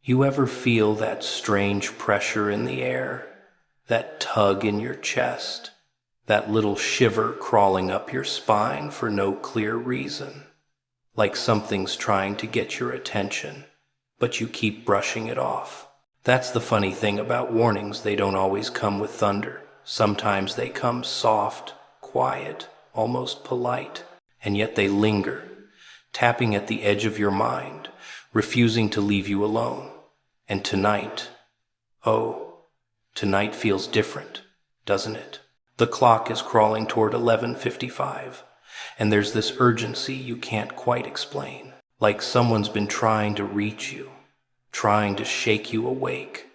You ever feel that strange pressure in the air, that tug in your chest, that little shiver crawling up your spine for no clear reason, like something's trying to get your attention, but you keep brushing it off? That's the funny thing about warnings. They don't always come with thunder. Sometimes they come soft, quiet, almost polite, and yet they linger, tapping at the edge of your mind, refusing to leave you alone. And tonight, oh, tonight feels different, doesn't it? The clock is crawling toward 11:55, and there's this urgency you can't quite explain, like someone's been trying to reach you, trying to shake you awake,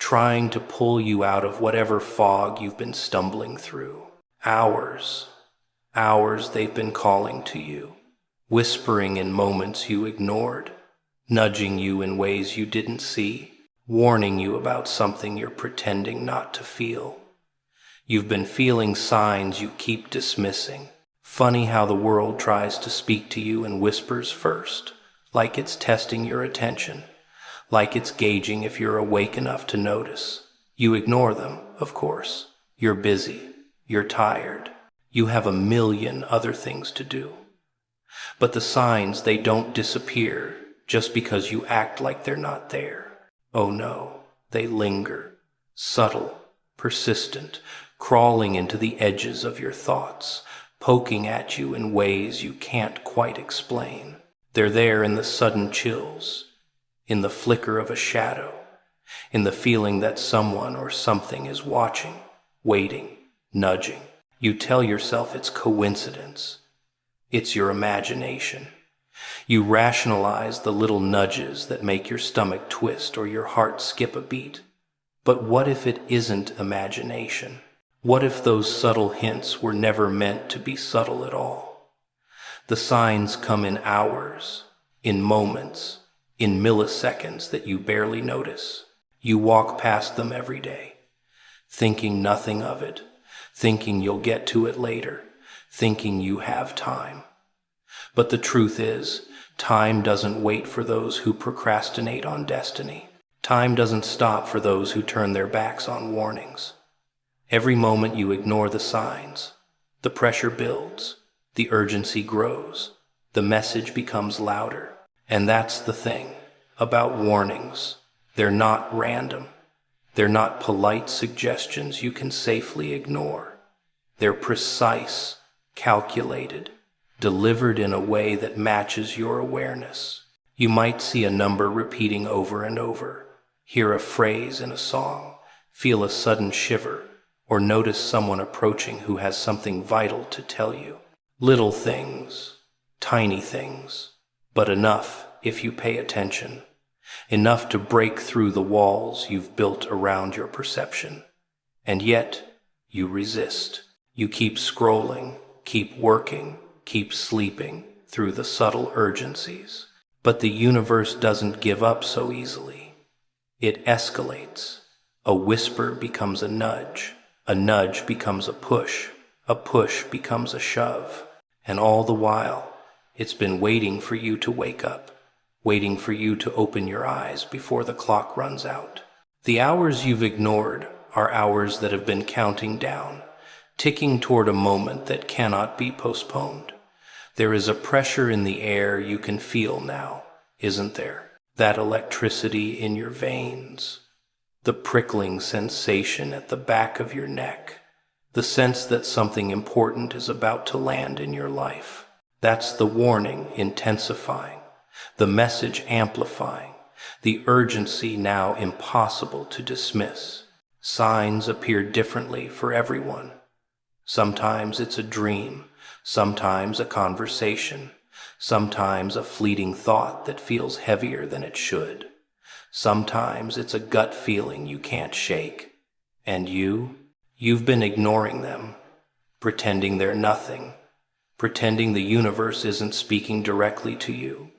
trying to pull you out of whatever fog you've been stumbling through. Hours they've been calling to you, whispering in moments you ignored, nudging you in ways you didn't see, warning you about something you're pretending not to feel. You've been feeling signs you keep dismissing. Funny how the world tries to speak to you in whispers first, like it's testing your attention, like it's gauging if you're awake enough to notice. You ignore them, of course. You're busy. You're tired. You have a million other things to do. But the signs, they don't disappear just because you act like they're not there. Oh no, they linger, subtle, persistent, crawling into the edges of your thoughts, poking at you in ways you can't quite explain. They're there in the sudden chills, in the flicker of a shadow, in the feeling that someone or something is watching, waiting, nudging. You tell yourself it's coincidence. It's your imagination. You rationalize the little nudges that make your stomach twist or your heart skip a beat. But what if it isn't imagination? What if those subtle hints were never meant to be subtle at all? The signs come in hours, in moments, in milliseconds that you barely notice. You walk past them every day, thinking nothing of it, thinking you'll get to it later, thinking you have time. But the truth is, time doesn't wait for those who procrastinate on destiny. Time doesn't stop for those who turn their backs on warnings. Every moment you ignore the signs, the pressure builds, the urgency grows, the message becomes louder. And that's the thing about warnings. They're not random. They're not polite suggestions you can safely ignore. They're precise, calculated, delivered in a way that matches your awareness. You might see a number repeating over and over, hear a phrase in a song, feel a sudden shiver, or notice someone approaching who has something vital to tell you. Little things, tiny things, but enough if you pay attention. Enough to break through the walls you've built around your perception. And yet, you resist. You keep scrolling, keep working, keep sleeping through the subtle urgencies. But the universe doesn't give up so easily. It escalates. A whisper becomes a nudge becomes a push becomes a shove. And all the while, it's been waiting for you to wake up, waiting for you to open your eyes before the clock runs out. The hours you've ignored are hours that have been counting down, ticking toward a moment that cannot be postponed. There is a pressure in the air you can feel now, isn't there? That electricity in your veins, the prickling sensation at the back of your neck, the sense that something important is about to land in your life. That's the warning intensifying, the message amplifying, the urgency now impossible to dismiss. Signs appear differently for everyone. Sometimes it's a dream, sometimes a conversation, sometimes a fleeting thought that feels heavier than it should. Sometimes it's a gut feeling you can't shake. And you've been ignoring them, pretending they're nothing, pretending the universe isn't speaking directly to you,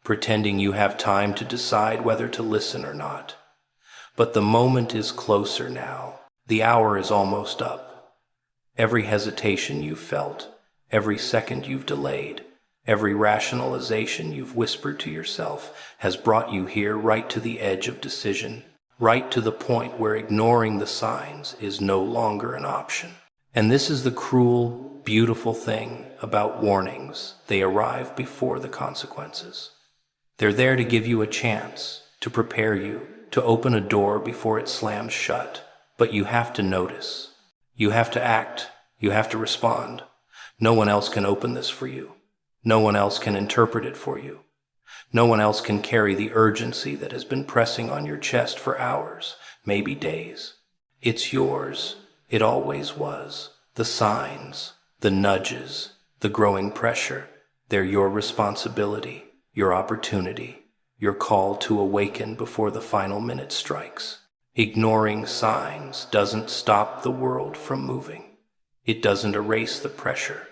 pretending you have time to decide whether to listen or not. But the moment is closer now. The hour is almost up. Every hesitation you've felt, every second you've delayed, Every rationalization you've whispered to yourself has brought you here, right to the edge of decision, right to the point where ignoring the signs is no longer an option. And this is the cruel, beautiful thing about warnings. They arrive before the consequences. They're there to give you a chance, to prepare you, to open a door before it slams shut. But you have to notice. You have to act. You have to respond. No one else can open this for you. No one else can interpret it for you. No one else can carry the urgency that has been pressing on your chest for hours, maybe days. It's yours. It always was. The signs, the nudges, the growing pressure, they're your responsibility, your opportunity, your call to awaken before the final minute strikes. Ignoring signs doesn't stop the world from moving. It doesn't erase the pressure.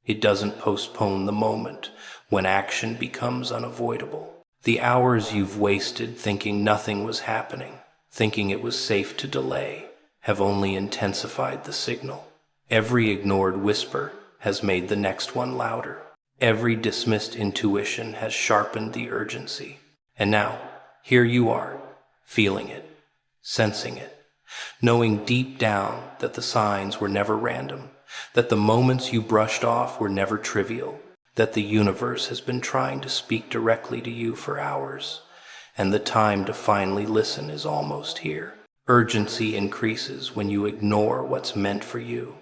It doesn't postpone the moment when action becomes unavoidable. The hours you've wasted thinking nothing was happening, thinking it was safe to delay, have only intensified the signal. Every ignored whisper has made the next one louder. Every dismissed intuition has sharpened the urgency. And now, here you are, feeling it, sensing it, knowing deep down that the signs were never random, that the moments you brushed off were never trivial, that the universe has been trying to speak directly to you for hours, and the time to finally listen is almost here. Urgency increases when you ignore what's meant for you.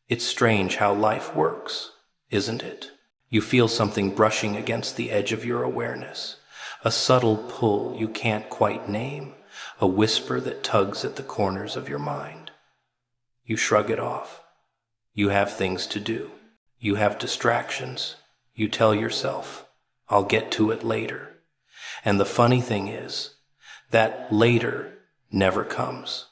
It's strange how life works, isn't it? You feel something brushing against the edge of your awareness, a subtle pull you can't quite name, a whisper that tugs at the corners of your mind. You shrug it off. You have things to do. You have distractions. You tell yourself, I'll get to it later. And the funny thing is, that later never comes.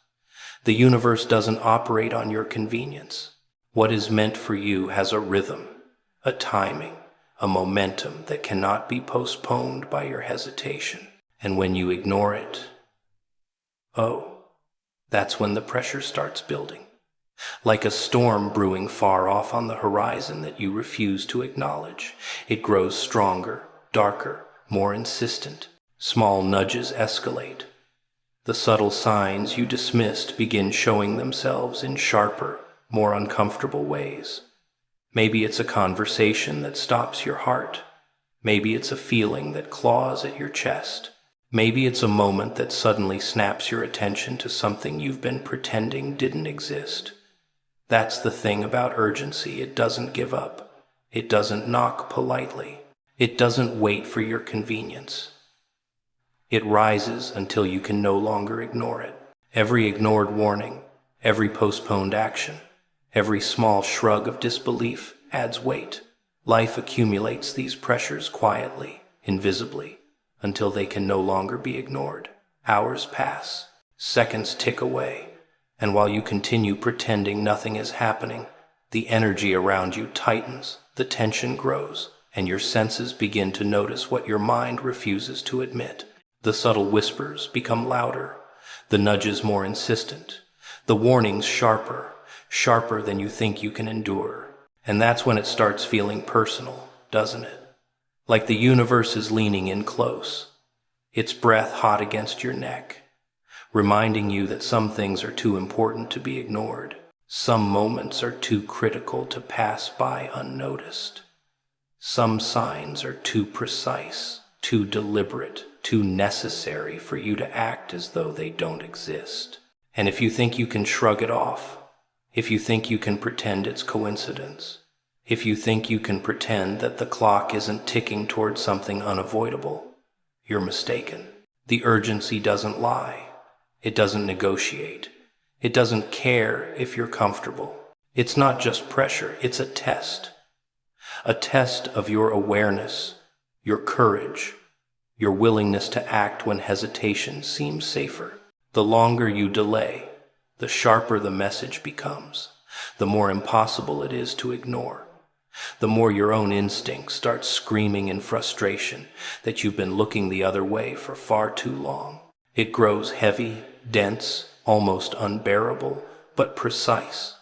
The universe doesn't operate on your convenience. What is meant for you has a rhythm, a timing, a momentum that cannot be postponed by your hesitation. And when you ignore it, that's when the pressure starts building. Like a storm brewing far off on the horizon that you refuse to acknowledge, it grows stronger, darker, more insistent. Small nudges escalate. The subtle signs you dismissed begin showing themselves in sharper, more uncomfortable ways. Maybe it's a conversation that stops your heart. Maybe it's a feeling that claws at your chest. Maybe it's a moment that suddenly snaps your attention to something you've been pretending didn't exist. That's the thing about urgency. It doesn't give up. It doesn't knock politely. It doesn't wait for your convenience. It rises until you can no longer ignore it. Every ignored warning, every postponed action, every small shrug of disbelief adds weight. Life accumulates these pressures quietly, invisibly, until they can no longer be ignored. Hours pass, seconds tick away, and while you continue pretending nothing is happening, the energy around you tightens, the tension grows, and your senses begin to notice what your mind refuses to admit. The subtle whispers become louder, the nudges more insistent, the warnings sharper than you think you can endure. And that's when it starts feeling personal, doesn't it? Like the universe is leaning in close, its breath hot against your neck, reminding you that some things are too important to be ignored. Some moments are too critical to pass by unnoticed. Some signs are too precise, too deliberate, too necessary for you to act as though they don't exist. And if you think you can shrug it off, if you think you can pretend it's coincidence, if you think you can pretend that the clock isn't ticking towards something unavoidable, you're mistaken. The urgency doesn't lie. It doesn't negotiate. It doesn't care if you're comfortable. It's not just pressure, it's a test of your awareness, your courage, your willingness to act when hesitation seems safer. The longer you delay, the sharper the message becomes, the more impossible it is to ignore, the more your own instinct starts screaming in frustration that you've been looking the other way for far too long. It grows heavy, dense, almost unbearable, but precise,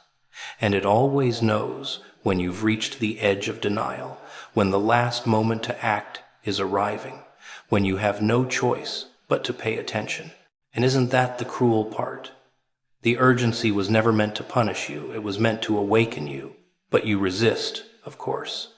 and it always knows when you've reached the edge of denial, when the last moment to act is arriving, when you have no choice but to pay attention. And isn't that the cruel part? The urgency was never meant to punish you, it was meant to awaken you. But you resist, of course.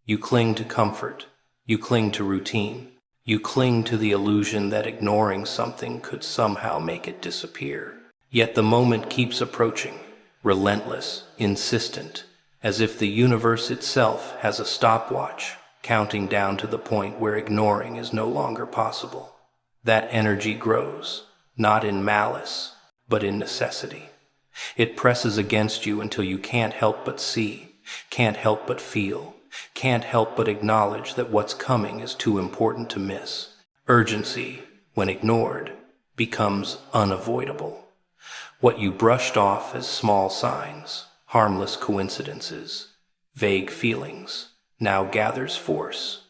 You cling to comfort, you cling to routine, you cling to the illusion that ignoring something could somehow make it disappear. Yet the moment keeps approaching, relentless, insistent, as if the universe itself has a stopwatch, counting down to the point where ignoring is no longer possible. That energy grows, not in malice, but in necessity. It presses against you until you can't help but see, can't help but feel, can't help but acknowledge that what's coming is too important to miss. Urgency, when ignored, becomes unavoidable. What you brushed off as small signs, harmless coincidences, vague feelings, now gathers force.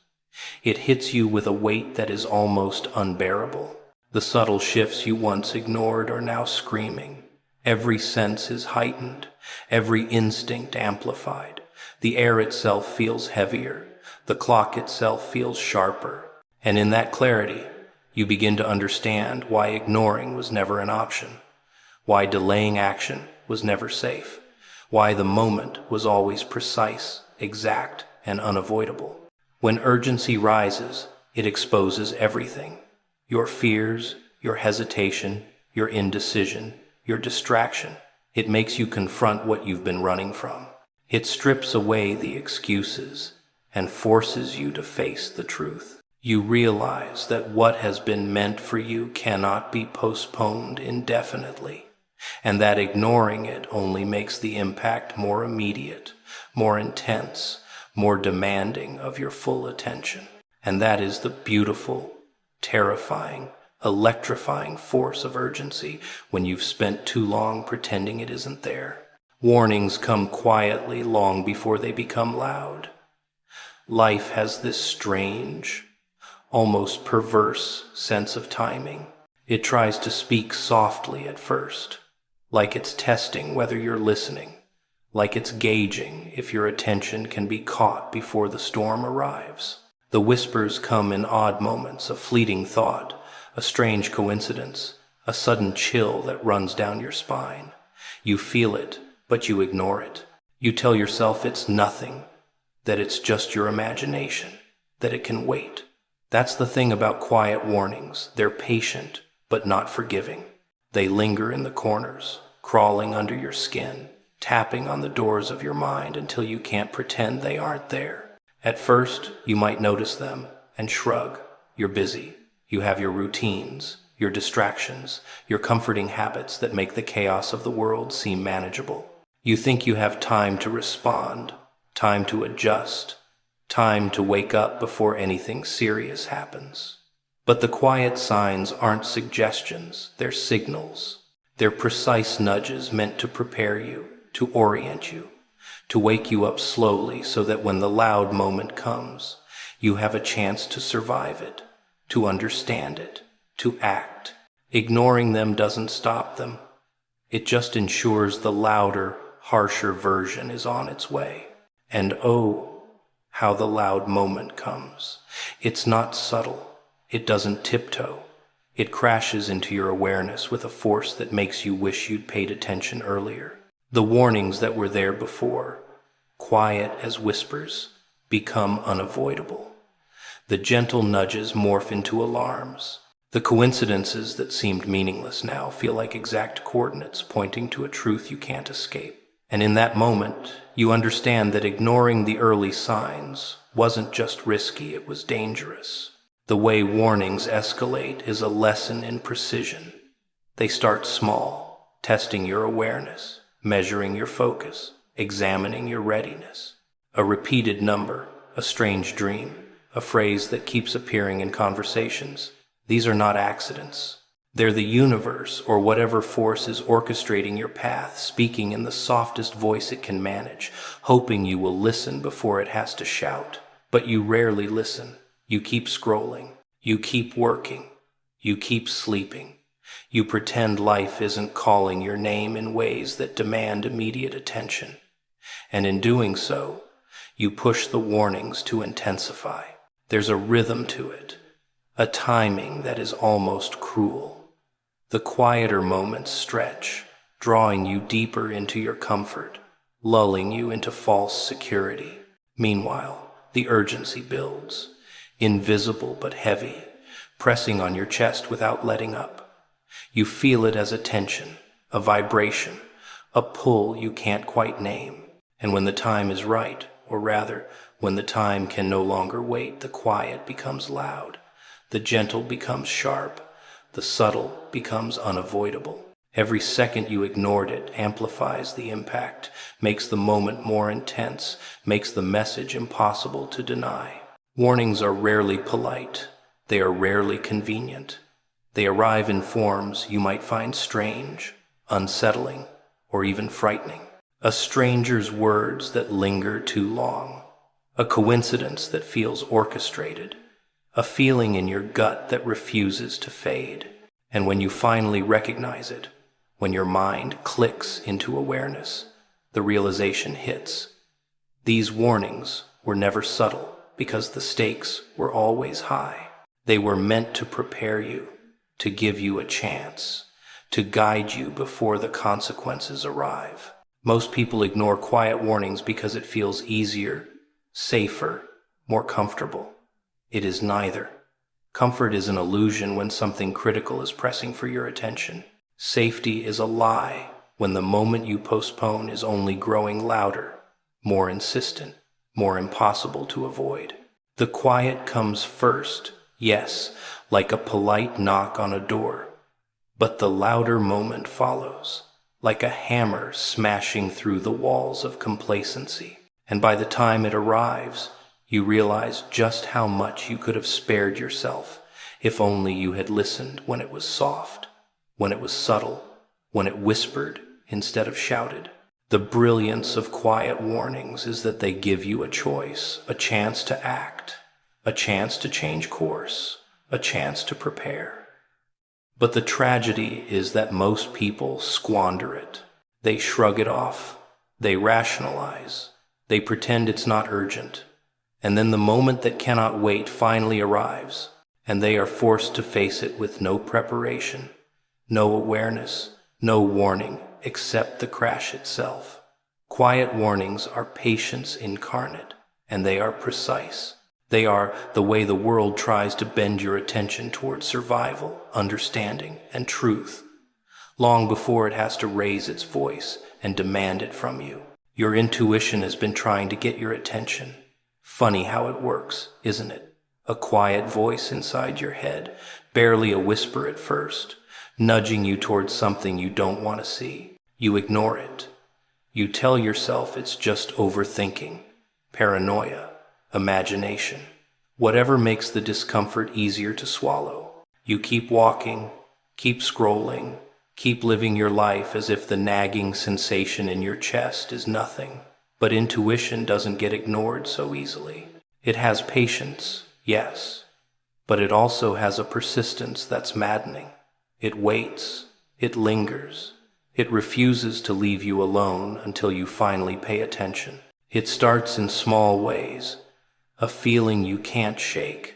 It hits you with a weight that is almost unbearable. The subtle shifts you once ignored are now screaming. Every sense is heightened, every instinct amplified. The air itself feels heavier, the clock itself feels sharper. And in that clarity, you begin to understand why ignoring was never an option, why delaying action was never safe, why the moment was always precise, exact, and unavoidable. When urgency rises, it exposes everything. Your fears, your hesitation, your indecision, your distraction. It makes you confront what you've been running from. It strips away the excuses and forces you to face the truth. You realize that what has been meant for you cannot be postponed indefinitely, and that ignoring it only makes the impact more immediate, more intense, more demanding of your full attention. And that is the beautiful, terrifying, electrifying force of urgency when you've spent too long pretending it isn't there. Warnings come quietly long before they become loud. Life has this strange, almost perverse sense of timing. It tries to speak softly at first, like it's testing whether you're listening, like it's gauging if your attention can be caught before the storm arrives. The whispers come in odd moments, a fleeting thought, a strange coincidence, a sudden chill that runs down your spine. You feel it, but you ignore it. You tell yourself it's nothing, that it's just your imagination, that it can wait. That's the thing about quiet warnings. They're patient, but not forgiving. They linger in the corners, crawling under your skin, tapping on the doors of your mind until you can't pretend they aren't there. At first, you might notice them and shrug. You're busy. You have your routines, your distractions, your comforting habits that make the chaos of the world seem manageable. You think you have time to respond, time to adjust, time to wake up before anything serious happens. But the quiet signs aren't suggestions, they're signals. They're precise nudges meant to prepare you, to orient you, to wake you up slowly so that when the loud moment comes, you have a chance to survive it, to understand it, to act. Ignoring them doesn't stop them. It just ensures the louder, harsher version is on its way. And oh, how the loud moment comes. It's not subtle. It doesn't tiptoe. It crashes into your awareness with a force that makes you wish you'd paid attention earlier. The warnings that were there before, quiet as whispers, become unavoidable. The gentle nudges morph into alarms. The coincidences that seemed meaningless now feel like exact coordinates pointing to a truth you can't escape. And in that moment, you understand that ignoring the early signs wasn't just risky, it was dangerous. The way warnings escalate is a lesson in precision. They start small, testing your awareness, measuring your focus, examining your readiness. A repeated number, a strange dream, a phrase that keeps appearing in conversations. These are not accidents. They're the universe or whatever force is orchestrating your path, speaking in the softest voice it can manage, hoping you will listen before it has to shout. But you rarely listen. You keep scrolling. You keep working. You keep sleeping. You pretend life isn't calling your name in ways that demand immediate attention. And in doing so, you push the warnings to intensify. There's a rhythm to it, a timing that is almost cruel. The quieter moments stretch, drawing you deeper into your comfort, lulling you into false security. Meanwhile, the urgency builds, invisible but heavy, pressing on your chest without letting up. You feel it as a tension, a vibration, a pull you can't quite name. And when the time is right, or rather, when the time can no longer wait, the quiet becomes loud, the gentle becomes sharp, the subtle becomes unavoidable. Every second you ignored it amplifies the impact, makes the moment more intense, makes the message impossible to deny. Warnings are rarely polite. They are rarely convenient. They arrive in forms you might find strange, unsettling, or even frightening. A stranger's words that linger too long. A coincidence that feels orchestrated. A feeling in your gut that refuses to fade. And when you finally recognize it, when your mind clicks into awareness, the realization hits. These warnings were never subtle because the stakes were always high. They were meant to prepare you, to give you a chance, to guide you before the consequences arrive. Most people ignore quiet warnings because it feels easier, safer, more comfortable. It is neither. Comfort is an illusion when something critical is pressing for your attention. Safety is a lie when the moment you postpone is only growing louder, more insistent, more impossible to avoid. The quiet comes first, yes, like a polite knock on a door, but the louder moment follows, like a hammer smashing through the walls of complacency. And by the time it arrives, you realize just how much you could have spared yourself if only you had listened when it was soft, when it was subtle, when it whispered instead of shouted. The brilliance of quiet warnings is that they give you a choice, a chance to act, a chance to change course, a chance to prepare. But the tragedy is that most people squander it. They shrug it off. They rationalize. They pretend it's not urgent. And then the moment that cannot wait finally arrives, and they are forced to face it with no preparation, no awareness, no warning except the crash itself. Quiet warnings are patience incarnate, and they are precise. They are the way the world tries to bend your attention toward survival, understanding, and truth, long before it has to raise its voice and demand it from you. Your intuition has been trying to get your attention. Funny how it works, isn't it? A quiet voice inside your head, barely a whisper at first, nudging you towards something you don't want to see. You ignore it. You tell yourself it's just overthinking, paranoia, imagination, whatever makes the discomfort easier to swallow. You keep walking, keep scrolling, keep living your life as if the nagging sensation in your chest is nothing. But intuition doesn't get ignored so easily. It has patience, yes, but it also has a persistence that's maddening. It waits, it lingers, it refuses to leave you alone until you finally pay attention. It starts in small ways, a feeling you can't shake,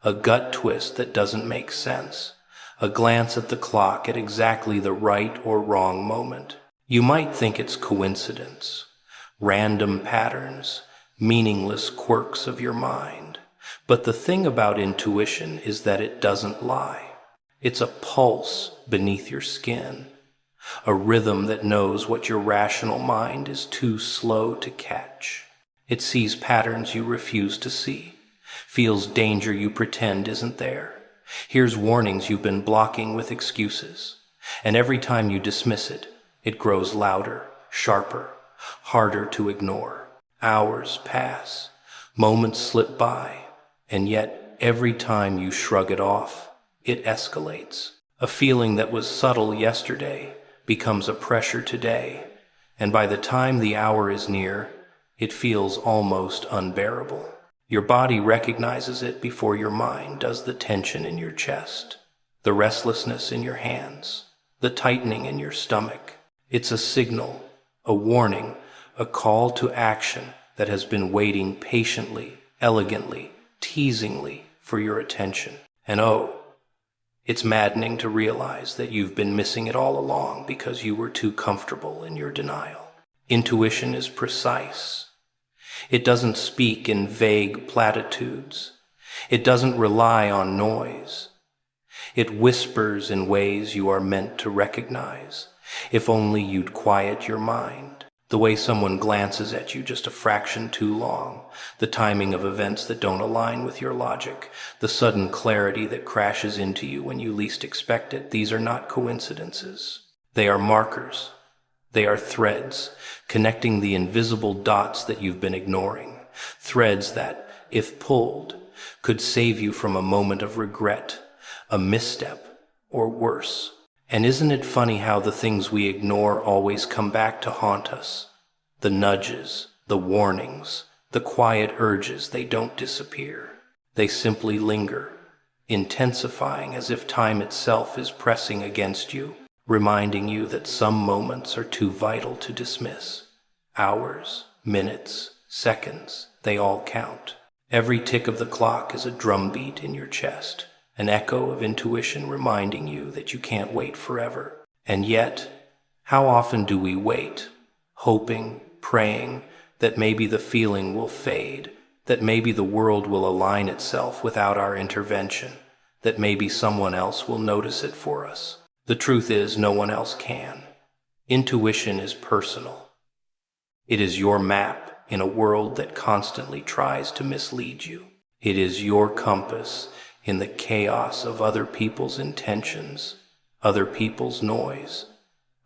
a gut twist that doesn't make sense, a glance at the clock at exactly the right or wrong moment. You might think it's coincidence, random patterns, meaningless quirks of your mind. But the thing about intuition is that it doesn't lie. It's a pulse beneath your skin, a rhythm that knows what your rational mind is too slow to catch. It sees patterns you refuse to see, feels danger you pretend isn't there, hears warnings you've been blocking with excuses. And every time you dismiss it, it grows louder, sharper, harder to ignore. Hours pass, moments slip by, and yet every time you shrug it off, it escalates. A feeling that was subtle yesterday becomes a pressure today, and by the time the hour is near, it feels almost unbearable. Your body recognizes it before your mind does. The tension in your chest, the restlessness in your hands, the tightening in your stomach. It's a signal, a warning, a call to action that has been waiting patiently, elegantly, teasingly for your attention. And oh, it's maddening to realize that you've been missing it all along because you were too comfortable in your denial. Intuition is precise. It doesn't speak in vague platitudes. It doesn't rely on noise. It whispers in ways you are meant to recognize, if only you'd quiet your mind. The way someone glances at you just a fraction too long, the timing of events that don't align with your logic, the sudden clarity that crashes into you when you least expect it. These are not coincidences. They are markers. They are threads connecting the invisible dots that you've been ignoring, threads that, if pulled, could save you from a moment of regret, a misstep, or worse. And isn't it funny how the things we ignore always come back to haunt us? The nudges, the warnings, the quiet urges, they don't disappear. They simply linger, intensifying as if time itself is pressing against you, reminding you that some moments are too vital to dismiss. Hours, minutes, seconds, they all count. Every tick of the clock is a drumbeat in your chest, an echo of intuition reminding you that you can't wait forever. And yet, how often do we wait, hoping, praying that maybe the feeling will fade, that maybe the world will align itself without our intervention, that maybe someone else will notice it for us? The truth is, no one else can. Intuition is personal. It is your map in a world that constantly tries to mislead you. It is your compass in the chaos of other people's intentions, other people's noise,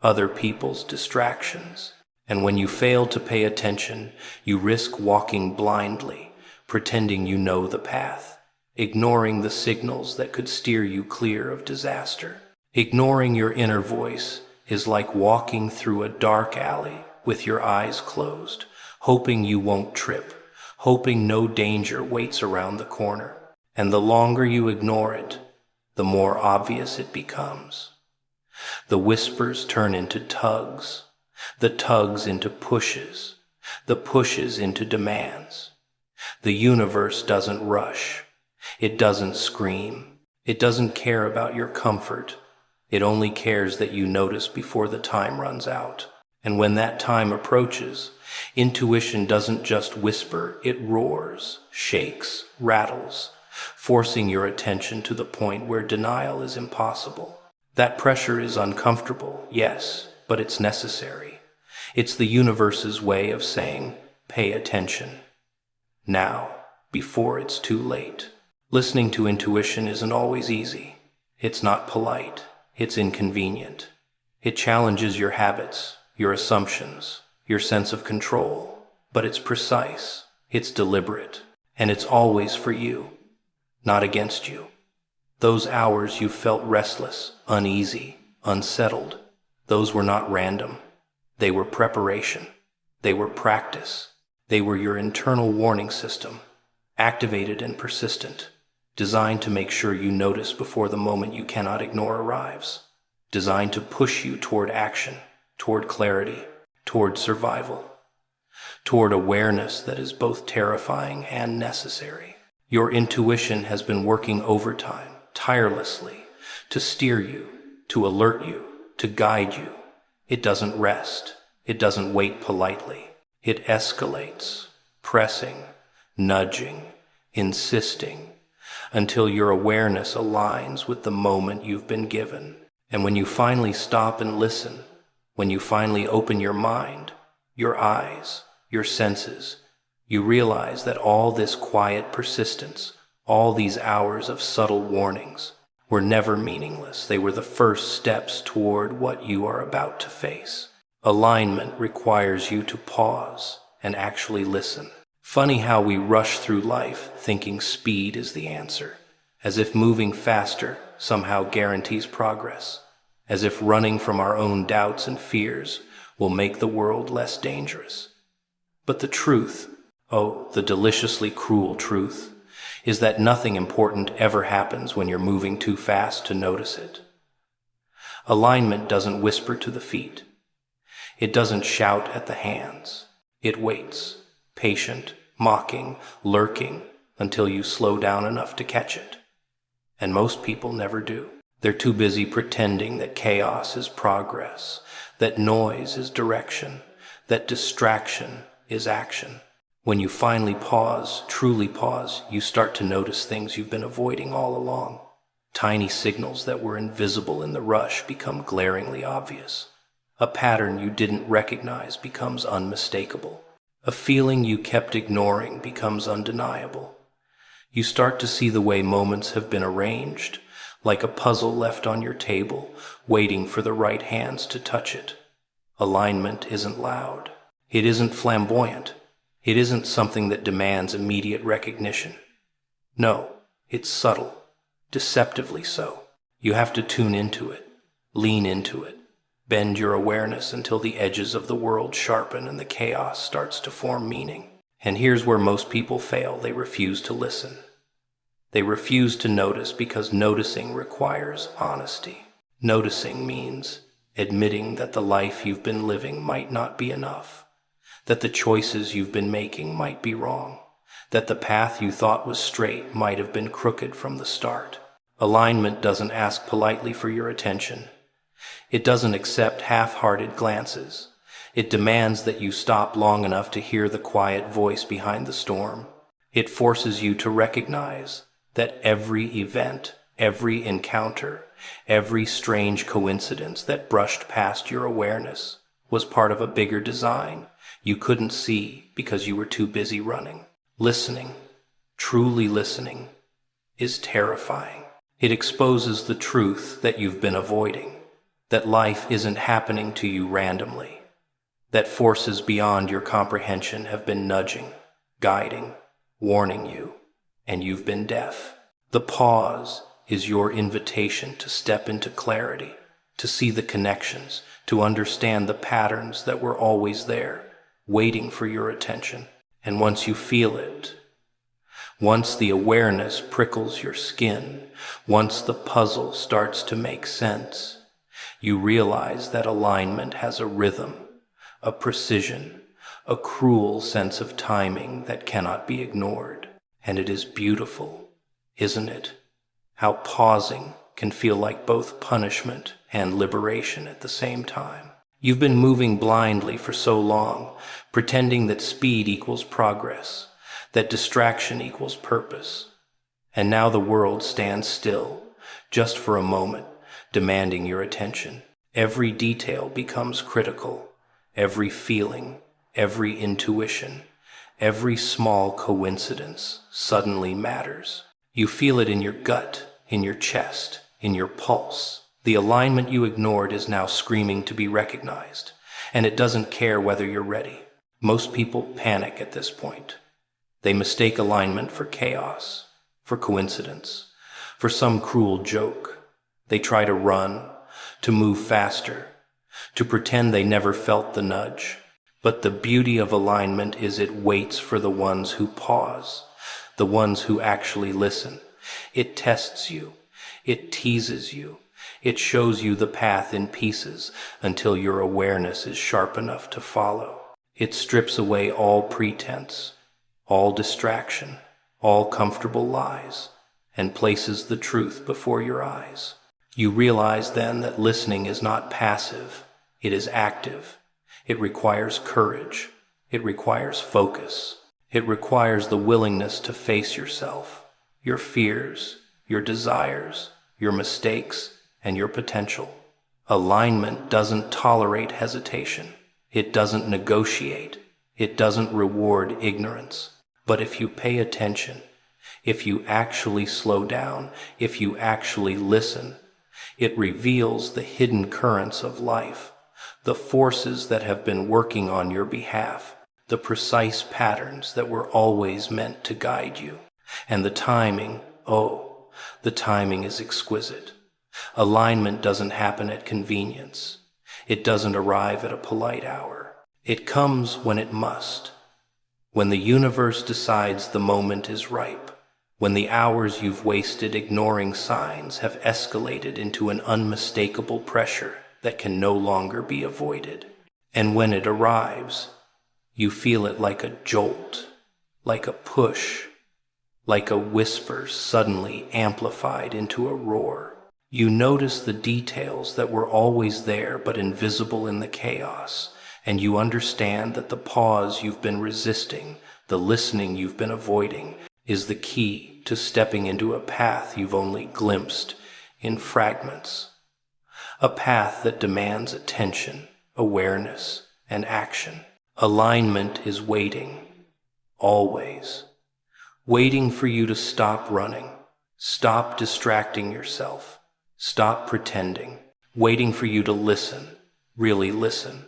other people's distractions. And when you fail to pay attention, you risk walking blindly, pretending you know the path, ignoring the signals that could steer you clear of disaster. Ignoring your inner voice is like walking through a dark alley with your eyes closed, hoping you won't trip, hoping no danger waits around the corner. And the longer you ignore it, the more obvious it becomes. The whispers turn into tugs, the tugs into pushes, the pushes into demands. The universe doesn't rush. It doesn't scream. It doesn't care about your comfort. It only cares that you notice before the time runs out. And when that time approaches, intuition doesn't just whisper, it roars, shakes, rattles, forcing your attention to the point where denial is impossible. That pressure is uncomfortable, yes, but it's necessary. It's the universe's way of saying, pay attention. Now, before it's too late. Listening to intuition isn't always easy. It's not polite. It's inconvenient. It challenges your habits, your assumptions, your sense of control. But it's precise, it's deliberate, and it's always for you, not against you. Those hours you felt restless, uneasy, unsettled, those were not random. They were preparation. They were practice. They were your internal warning system, activated and persistent, designed to make sure you notice before the moment you cannot ignore arrives, designed to push you toward action, toward clarity, toward survival, toward awareness that is both terrifying and necessary. Your intuition has been working overtime, tirelessly, to steer you, to alert you, to guide you. It doesn't rest. It doesn't wait politely. It escalates, pressing, nudging, insisting, until your awareness aligns with the moment you've been given. And when you finally stop and listen, when you finally open your mind, your eyes, your senses, you realize that all this quiet persistence, all these hours of subtle warnings, were never meaningless. They were the first steps toward what you are about to face. Alignment requires you to pause and actually listen. Funny how we rush through life thinking speed is the answer, as if moving faster somehow guarantees progress, as if running from our own doubts and fears will make the world less dangerous. But the truth, oh, the deliciously cruel truth, is that nothing important ever happens when you're moving too fast to notice it. Alignment doesn't whisper to the feet. It doesn't shout at the hands. It waits, patient, mocking, lurking, until you slow down enough to catch it. And most people never do. They're too busy pretending that chaos is progress, that noise is direction, that distraction is action. When you finally pause, truly pause, you start to notice things you've been avoiding all along. Tiny signals that were invisible in the rush become glaringly obvious. A pattern you didn't recognize becomes unmistakable. A feeling you kept ignoring becomes undeniable. You start to see the way moments have been arranged, like a puzzle left on your table, waiting for the right hands to touch it. Alignment isn't loud. It isn't flamboyant. It isn't something that demands immediate recognition. No, it's subtle, deceptively so. You have to tune into it, lean into it, bend your awareness until the edges of the world sharpen and the chaos starts to form meaning. And here's where most people fail. They refuse to listen. They refuse to notice because noticing requires honesty. Noticing means admitting that the life you've been living might not be enough, that the choices you've been making might be wrong, that the path you thought was straight might have been crooked from the start. Alignment doesn't ask politely for your attention. It doesn't accept half-hearted glances. It demands that you stop long enough to hear the quiet voice behind the storm. It forces you to recognize that every event, every encounter, every strange coincidence that brushed past your awareness was part of a bigger design you couldn't see because you were too busy running. Listening, truly listening, is terrifying. It exposes the truth that you've been avoiding, that life isn't happening to you randomly, that forces beyond your comprehension have been nudging, guiding, warning you, and you've been deaf. The pause is your invitation to step into clarity, to see the connections, to understand the patterns that were always there, waiting for your attention. And once you feel it, once the awareness prickles your skin, once the puzzle starts to make sense, you realize that alignment has a rhythm, a precision, a cruel sense of timing that cannot be ignored. And it is beautiful, isn't it? How pausing can feel like both punishment and liberation at the same time. You've been moving blindly for so long, pretending that speed equals progress, that distraction equals purpose. And now the world stands still, just for a moment, demanding your attention. Every detail becomes critical, every feeling, every intuition, every small coincidence suddenly matters. You feel it in your gut, in your chest, in your pulse. The alignment you ignored is now screaming to be recognized, and it doesn't care whether you're ready. Most people panic at this point. They mistake alignment for chaos, for coincidence, for some cruel joke. They try to run, to move faster, to pretend they never felt the nudge. But the beauty of alignment is it waits for the ones who pause, the ones who actually listen. It tests you. It teases you. It shows you the path in pieces until your awareness is sharp enough to follow. It strips away all pretense, all distraction, all comfortable lies, and places the truth before your eyes. You realize then that listening is not passive, it is active. It requires courage. It requires focus. It requires the willingness to face yourself, your fears, your desires, your mistakes, and your potential. Alignment doesn't tolerate hesitation. It doesn't negotiate. It doesn't reward ignorance. But if you pay attention, if you actually slow down, if you actually listen, it reveals the hidden currents of life, the forces that have been working on your behalf, the precise patterns that were always meant to guide you. And the timing, the timing is exquisite. Alignment doesn't happen at convenience. It doesn't arrive at a polite hour. It comes when it must. When the universe decides the moment is ripe. When the hours you've wasted ignoring signs have escalated into an unmistakable pressure that can no longer be avoided. And when it arrives, You feel it like a jolt, like a push, like a whisper suddenly amplified into a roar. You notice the details that were always there but invisible in the chaos, and you understand that the pause you've been resisting, the listening you've been avoiding, is the key to stepping into a path you've only glimpsed in fragments. A path that demands attention, awareness, and action. Alignment is waiting, always. Waiting for you to stop running, stop distracting yourself, stop pretending. Waiting for you to listen, really listen,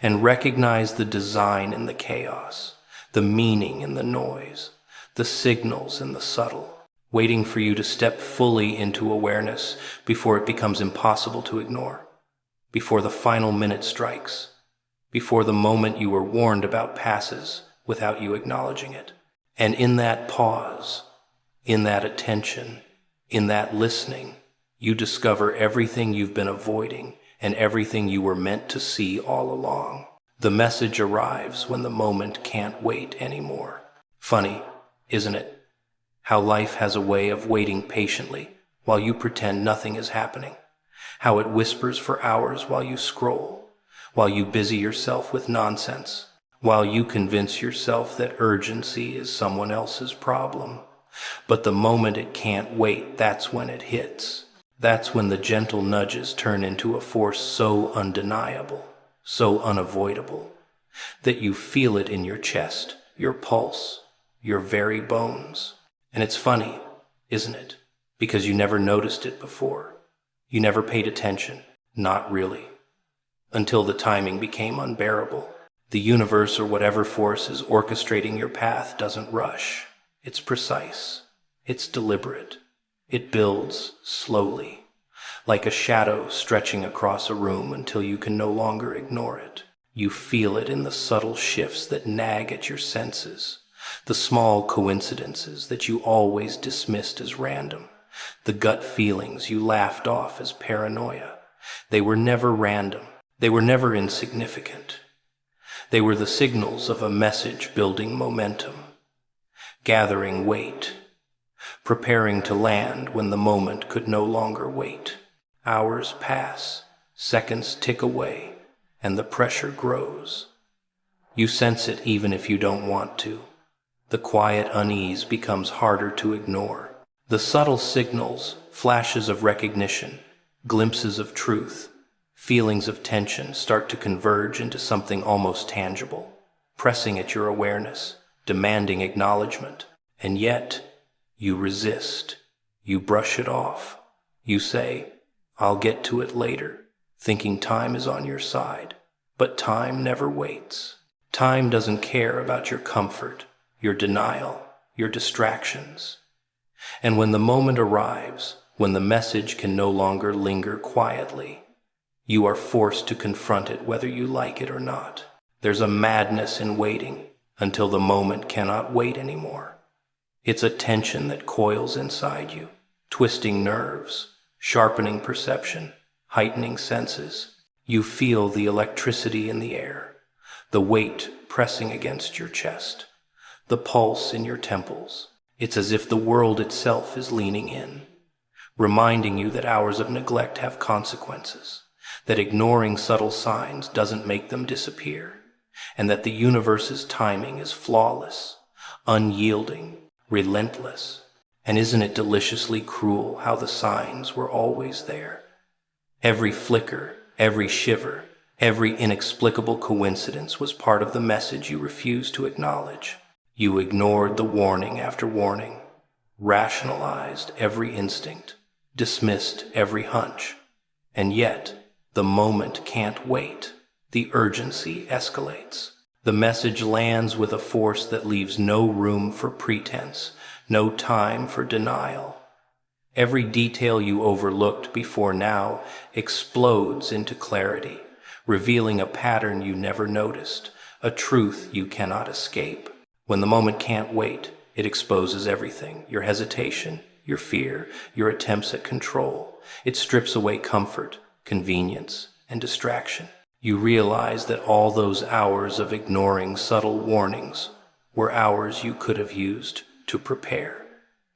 and recognize the design in the chaos, the meaning in the noise, the signals in the subtle. Waiting for you to step fully into awareness before it becomes impossible to ignore, before the final minute strikes, before the moment you were warned about passes without you acknowledging it. And in that pause, in that attention, in that listening, you discover everything you've been avoiding and everything you were meant to see all along. The message arrives when the moment can't wait anymore. Funny, isn't it? How life has a way of waiting patiently while you pretend nothing is happening. How it whispers for hours while you scroll, while you busy yourself with nonsense, while you convince yourself that urgency is someone else's problem. But the moment it can't wait, that's when it hits. That's when the gentle nudges turn into a force so undeniable, so unavoidable, that you feel it in your chest, your pulse, your very bones. And it's funny, isn't it? Because you never noticed it before. You never paid attention, not really. Until the timing became unbearable. The universe or whatever force is orchestrating your path doesn't rush. It's precise. It's deliberate. It builds slowly, like a shadow stretching across a room until you can no longer ignore it. You feel it in the subtle shifts that nag at your senses, the small coincidences that you always dismissed as random, the gut feelings you laughed off as paranoia. They were never random. They were never insignificant. They were the signals of a message building momentum, gathering weight, preparing to land when the moment could no longer wait. Hours pass, seconds tick away, and the pressure grows. You sense it even if you don't want to. The quiet unease becomes harder to ignore. The subtle signals, flashes of recognition, glimpses of truth, feelings of tension start to converge into something almost tangible, pressing at your awareness, demanding acknowledgement. And yet, you resist. You brush it off. You say, "I'll get to it later," thinking time is on your side. But time never waits. Time doesn't care about your comfort, your denial, your distractions. And when the moment arrives, when the message can no longer linger quietly, you are forced to confront it whether you like it or not. There's a madness in waiting until the moment cannot wait anymore. It's a tension that coils inside you, twisting nerves, sharpening perception, heightening senses. You feel the electricity in the air, the weight pressing against your chest, the pulse in your temples. It's as if the world itself is leaning in, reminding you that hours of neglect have consequences, that ignoring subtle signs doesn't make them disappear, and that the universe's timing is flawless, unyielding, relentless. And isn't it deliciously cruel how the signs were always there? Every flicker, every shiver, every inexplicable coincidence was part of the message you refused to acknowledge. You ignored the warning after warning, rationalized every instinct, dismissed every hunch. And yet, the moment can't wait. The urgency escalates. The message lands with a force that leaves no room for pretense, no time for denial. Every detail you overlooked before now explodes into clarity, revealing a pattern you never noticed, a truth you cannot escape. When the moment can't wait, it exposes everything, your hesitation, your fear, your attempts at control. It strips away comfort, convenience, and distraction. You realize that all those hours of ignoring subtle warnings were hours you could have used to prepare,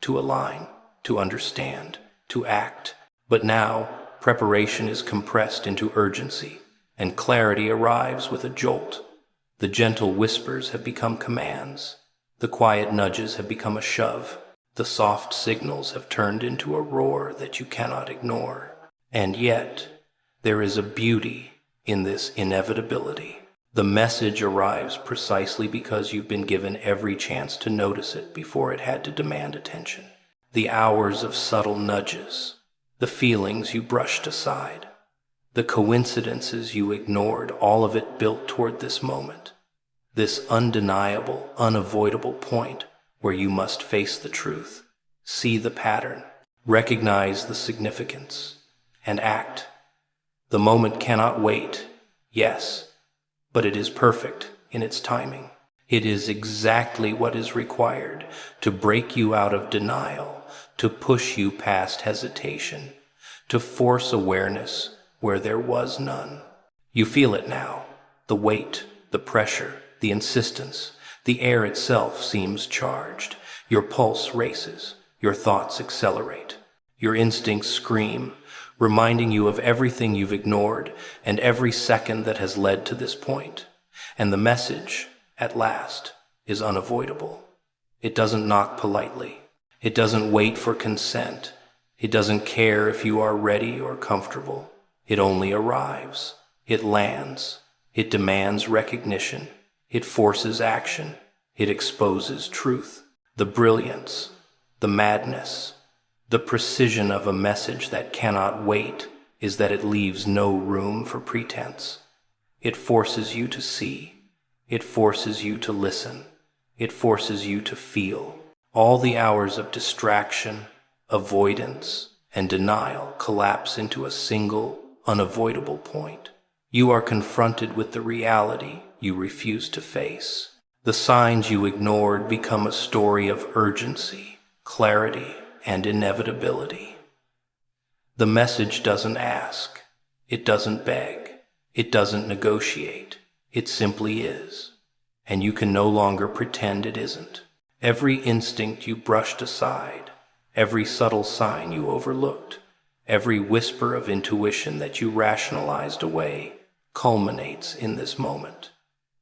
to align, to understand, to act. But now, preparation is compressed into urgency, and clarity arrives with a jolt. The gentle whispers have become commands. The quiet nudges have become a shove. The soft signals have turned into a roar that you cannot ignore. And yet, there is a beauty in this inevitability. The message arrives precisely because you've been given every chance to notice it before it had to demand attention. The hours of subtle nudges, the feelings you brushed aside, the coincidences you ignored, all of it built toward this moment, this undeniable, unavoidable point where you must face the truth, see the pattern, recognize the significance, and act. The moment cannot wait, yes, but it is perfect in its timing. It is exactly what is required to break you out of denial, to push you past hesitation, to force awareness where there was none. You feel it now, the weight, the pressure, the insistence. The air itself seems charged. Your pulse races, your thoughts accelerate, your instincts scream, reminding you of everything you've ignored and every second that has led to this point. And the message, at last, is unavoidable. It doesn't knock politely. It doesn't wait for consent. It doesn't care if you are ready or comfortable. It only arrives. It lands. It demands recognition. It forces action. It exposes truth. The brilliance, the madness, the precision of a message that cannot wait is that it leaves no room for pretense. It forces you to see. It forces you to listen. It forces you to feel. All the hours of distraction, avoidance, and denial collapse into a single, unavoidable point. You are confronted with the reality you refuse to face. The signs you ignored become a story of urgency, clarity, and inevitability. The message doesn't ask. It doesn't beg. It doesn't negotiate. It simply is. And you can no longer pretend it isn't. Every instinct you brushed aside, every subtle sign you overlooked, every whisper of intuition that you rationalized away, culminates in this moment.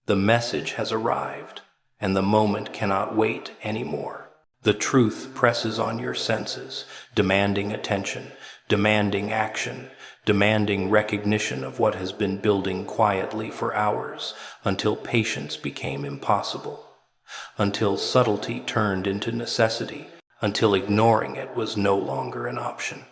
The message has arrived, and the moment cannot wait anymore. The truth presses on your senses, demanding attention, demanding action, demanding recognition of what has been building quietly for hours until patience became impossible, until subtlety turned into necessity, until ignoring it was no longer an option.